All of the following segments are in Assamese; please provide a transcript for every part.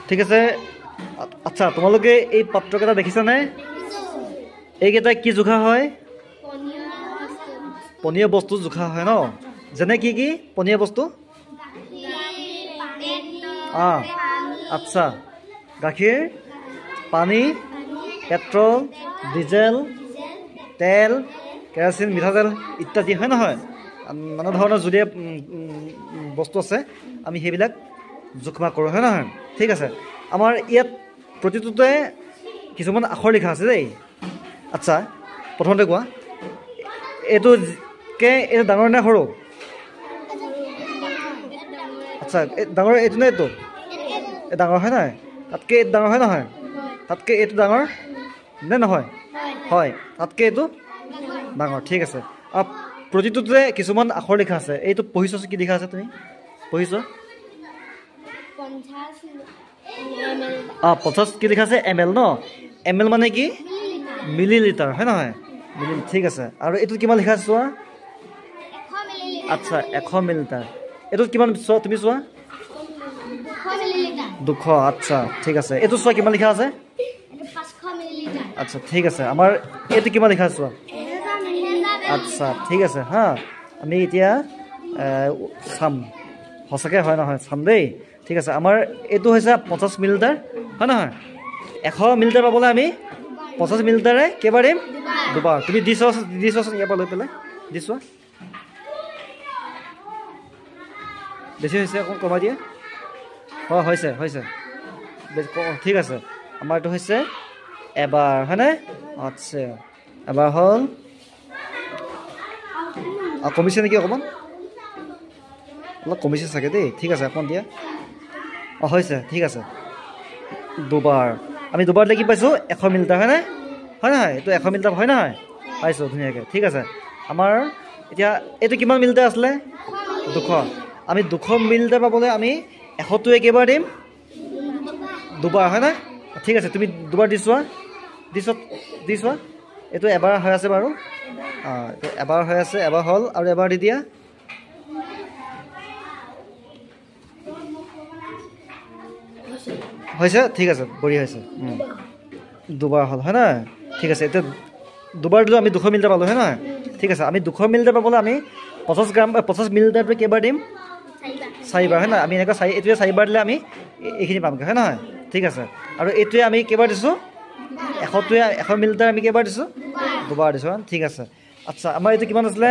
ঠিক আছে। আচ্ছা তোমালোকে এই পাত্ৰকেইটা দেখিছানে? এইকেইটা কি জোখা হয়? পনীয়া বস্তু জোখা হয় ন? যেনে কি কি পনীয়া বস্তু? আচ্ছা, গাখীৰ, পানী, পেট্ৰল, ডিজেল, তেল, কেৰাচিন, মিঠাতেল ইত্যাদি হয় নহয়? নানা ধৰণৰ যদিহে বস্তু আছে আমি সেইবিলাক জোখমা কৰোঁ হয় নহয়? ঠিক আছে। আমাৰ ইয়াত প্ৰতিটোতে কিছুমান আখৰ লিখা আছে দেই। আচ্ছা প্ৰথমতে কোৱা, এইটোকে এইটো ডাঙৰ নে সৰু? আচ্ছা ডাঙৰ এইটো নে এইটো? এই ডাঙৰ হয় নহয়? তাতকৈ এইটো ডাঙৰ হয় নহয়? তাতকৈ এইটো ডাঙৰ নে নহয়? হয়, তাতকৈ এইটো ডাঙৰ। ঠিক আছে। প্ৰতিটোতে কিছুমান আখৰ লিখা আছে। এইটো পঢ়িছ কি লিখা আছে তুমি? পঢ়িছ? 50 কি লিখা আছে? ml ন? ml মানে কি? মিলিলিটাৰ হয় নহয়? ঠিক আছে। আৰু এইটোত কিমান লিখা আছে চোৱা? আচ্ছা 100 মিলিলিটাৰ। এইটোত কিমান চোৱা তুমি চোৱা? 200। আচ্ছা ঠিক আছে। এইটো চোৱা কিমান লিখা আছে? আচ্ছা ঠিক আছে। আমাৰ এইটো কিমান লিখা আছে চোৱা? আচ্ছা ঠিক আছে হা। আমি এতিয়া চাম সঁচাকৈ হয় নহয় চাম দেই। ঠিক আছে। আমাৰ এইটো হৈছে 50 মিলিলিটাৰ হয় নহয়? 100 মিলিলিটাৰ পাবলৈ আমি 50 মিলিলিটাৰে কেইবাৰ দিম? দুবাৰ। তুমি দি চোৱাচোন ইয়াৰ পৰা লৈ পেলাই দি চোৱা। বেছি হৈছে অকণ কমাই দিয়ে। হয় হৈছে হৈছে ঠিক আছে। আমাৰ এইটো হৈছে এবাৰ হয়নে? আচ্ছা এবাৰ হ'ল। কমিছে নেকি অকণমান? অলপ কমিছে চাগে দেই। ঠিক আছে অকণমান দিয়া। হৈছে ঠিক আছে। দুবাৰ আমি দুবাৰ দিলে কি পাইছোঁ? 100 মিলিলিটাৰ হয়নে? হয় নহয়? এইটো 100 মিলিলিটাৰ হয় নহয়? পাইছোঁ ধুনীয়াকৈ। ঠিক আছে। আমাৰ এতিয়া এইটো কিমান মিলিলিটাৰ আছিলে? 200। আমি 200 মিলিলিটাৰ পাবলৈ আমি 100টোৱে কেইবাৰ দিম? দুবাৰ হয় নাই? ঠিক আছে। তুমি দুবাৰ দি চোৱা দি চোৱা। এইটো এবাৰ হৈ আছে বাৰু। এইটো এবাৰ হৈ আছে। এবাৰ হ'ল আৰু এবাৰ দি দিয়া। হৈছে ঠিক আছে বঢ়িয়া হৈছে। দুবাৰ হ'ল হয় নহয়? ঠিক আছে। এতিয়া দুবাৰ দিলোঁ আমি 200 মিলিলিটাৰ পালোঁ হয় নহয়? ঠিক আছে। আমি 200 মিলিলিটাৰ পাবলৈ আমি 50 মিলিলিটাৰটো কেইবাৰ দিম? 4বাৰ হয় নহয়? আমি এনেকুৱা এইটোৱে 4বাৰ দিলে আমি এইখিনি পামগৈ হয় নহয়? ঠিক আছে। আৰু এইটোৱে আমি কেইবাৰ দিছোঁ? 100 মিলিলিটাৰ আমি কেইবাৰ দিছোঁ? দুবাৰ দিছোঁ। ঠিক আছে। আচ্ছা আমাৰ এইটো কিমান আছিলে?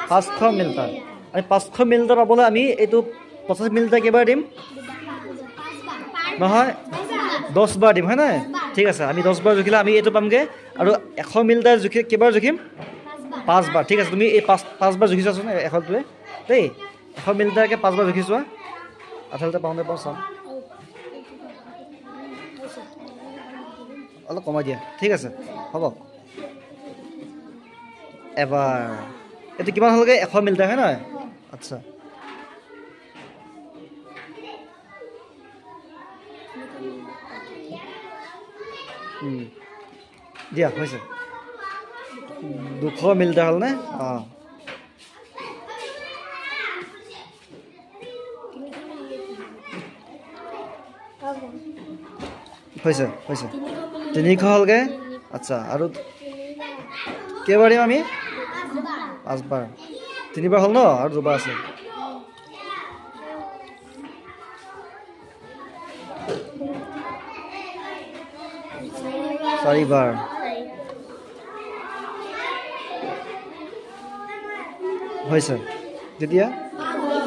500 মিলিলিটাৰ। আমি 500 মিলিলিটাৰ পাবলৈ আমি এইটো 50 মিলিলিটাৰ কেইবাৰ দিম? নহয় 10 বাৰ দিম হয় নহয়? ঠিক আছে। আমি 10 বাৰ জুখিলে আমি এইটো পামগৈ। আৰু 100 মিলিলিটাৰ কেইবাৰ জুখিম? 5 বাৰ। ঠিক আছে। তুমি এই 5 বাৰ জুখি চোৱাচোন 100টোৱে দেই। 100 মিলিলিটাৰকৈ 5 বাৰ জুখি চোৱা। আচলতে পাওঁতে পাওঁ চাম। অলপ কমাই দিয়া। ঠিক আছে হ'ব। এবাৰ এইটো কিমান হ'লগৈ? 100 মিলিলিটাৰ হয় নহয়? আচ্ছা দিয়া হৈছে 200 মিলিলিটাৰ হ'লনে? হৈছে 300 হ'লগৈ। আচ্ছা আৰু কেইবাৰ দিম আমি? 5 বাৰ। 3বাৰ হ'ল ন? আৰু 2বাৰ আছে। চাৰিবাৰ হৈছে। তেতিয়া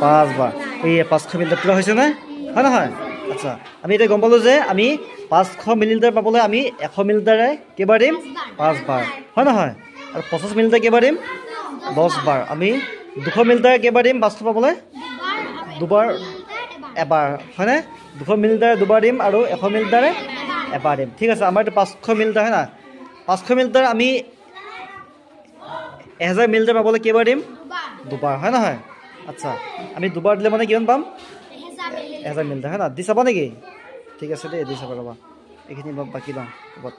5 বাৰ। এই 500 মিলিলিটাৰ পূৰা হৈছেনে হয় নহয়? আচ্ছা আমি এতিয়া গম পালোঁ যে আমি 500 মিলিলিটাৰ পাবলৈ আমি 100 মিলিলিটাৰে কেইবাৰ দিম? 5 বাৰ হয় নহয়? আৰু 50 মিলিলিটাৰ কেইবাৰ দিম? 10 বাৰ। আমি 200 মিলিলিটাৰ কেইবাৰ দিম? 500 পাবলৈ দুবাৰ এবাৰ হয়নে? 200 মিলিলিটাৰ দুবাৰ দিম আৰু 100 মিলিলিটাৰে এবাৰ দিম। ঠিক আছে। আমাৰ এইটো 500 মিলিলিটাৰ হয় নাই? 500 মিলিলিটাৰ আমি 1000 মিলিলিটাৰ পাবলৈ কেইবাৰ দিম? দুবাৰ হয় নহয়? আচ্ছা আমি দুবাৰ দিলে মানে কিমান পাম? 1000 মিলিলিটাৰ হয় না? দি চাবা নেকি? ঠিক আছে দেই দি চাবা ৰ'বা। এইখিনি বাকী লওঁ ক'ৰবাত।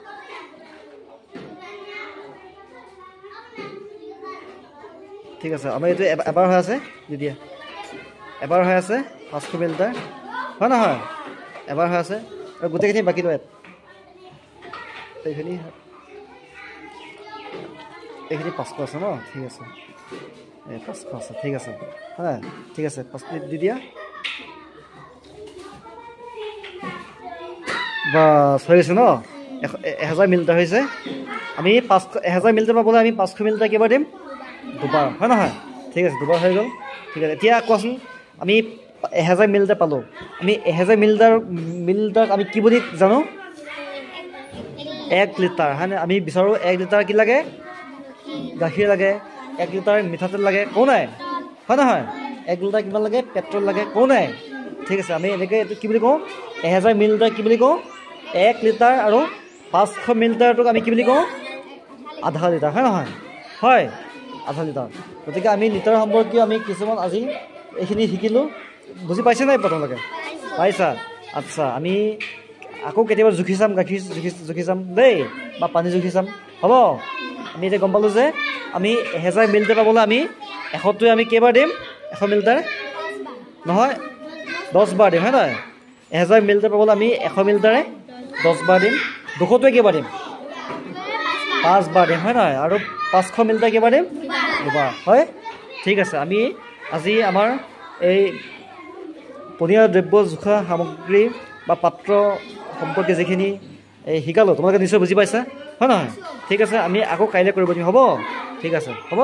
ঠিক আছে। আমাৰ এইটো এবাৰ হৈ আছে দি দিয়া। এবাৰ হৈ আছে 500 মিলিলিটাৰ হয় নহয়? এবাৰ হৈ আছে আৰু গোটেইখিনি বাকী লয় এইখিনি 500 আছে ন ঠিক আছে 500 আছে ঠিক আছে হ্যাঁ ঠিক আছে 5 দি দিয়া বাস হৈ গৈছে ন 1000 মিলিটাৰ হৈছে আমি 1000 মিলিটাৰ পাবলৈ আমি 500 মিলিটাৰ কেইবাৰ দিম দুবাৰ হয় নহয় ঠিক আছে দুবাৰ হৈ গ'ল ঠিক আছে এতিয়া কোৱাচোন আমি 1000 মিলিটাৰ পালো আমি 1000 মিলিটাৰ আমি কি বুলি জানো 1 লিটাৰ হয় না আমি বিচাৰো 1 লিটাৰ কি লাগে গাখীৰ লাগে 1 লিটাৰ মিঠাতেল লাগে কোন নাই হয় নহয় 1 লিটাৰ কিমান লাগে পেট্ৰল লাগে কোন নাই ঠিক আছে আমি এনেকৈ এইটো কি বুলি কওঁ 1000 মিলিটাৰ কি বুলি কওঁ 1 লিটাৰ আৰু 500 মিলিটাৰটোক আমি কি বুলি কওঁ আধা লিটাৰ হয় নহয় হয় আধা লিটাৰ গতিকে আমি লিটাৰ সম্পৰ্কীয় আমি কিছুমান আজি এইখিনি শিকিলোঁ বুজি পাইছে নাই প্ৰথমলৈকে পাইছা আচ্ছা আমি আকৌ কেতিয়াবা জুখি চাম গাখীৰ জুখি চাম দেই বা পানী জুখি চাম হ'ব আমি এতিয়া গম পালোঁ যে আমি 1000 মিলিটাৰ পাবলৈ আমি 100টোৱে আমি কেইবাৰ দিম 100 মিলিটাৰ নহয় 10 বাৰ দিম হয় নহয় 1000 মিলিটাৰ পাবলৈ আমি 100 মিলিটাৰে 10 বাৰ দিম 200টোৱে কেইবাৰ দিম 5 বাৰ দিম হয় নহয় আৰু 500 মিলিটাৰ কেইবাৰ দিম দুবাৰ হয় ঠিক আছে আমি আজি আমাৰ এই পনীয়া দ্ৰব্য জোখা সামগ্ৰী বা পাত্ৰ সম্পৰ্কে যিখিনি শিকালোঁ তোমালোকে নিশ্চয় বুজি পাইছা হয় নহয় ঠিক আছে আমি আকৌ কাইলৈ কৰিব দিম হ'ব ঠিক আছে হ'ব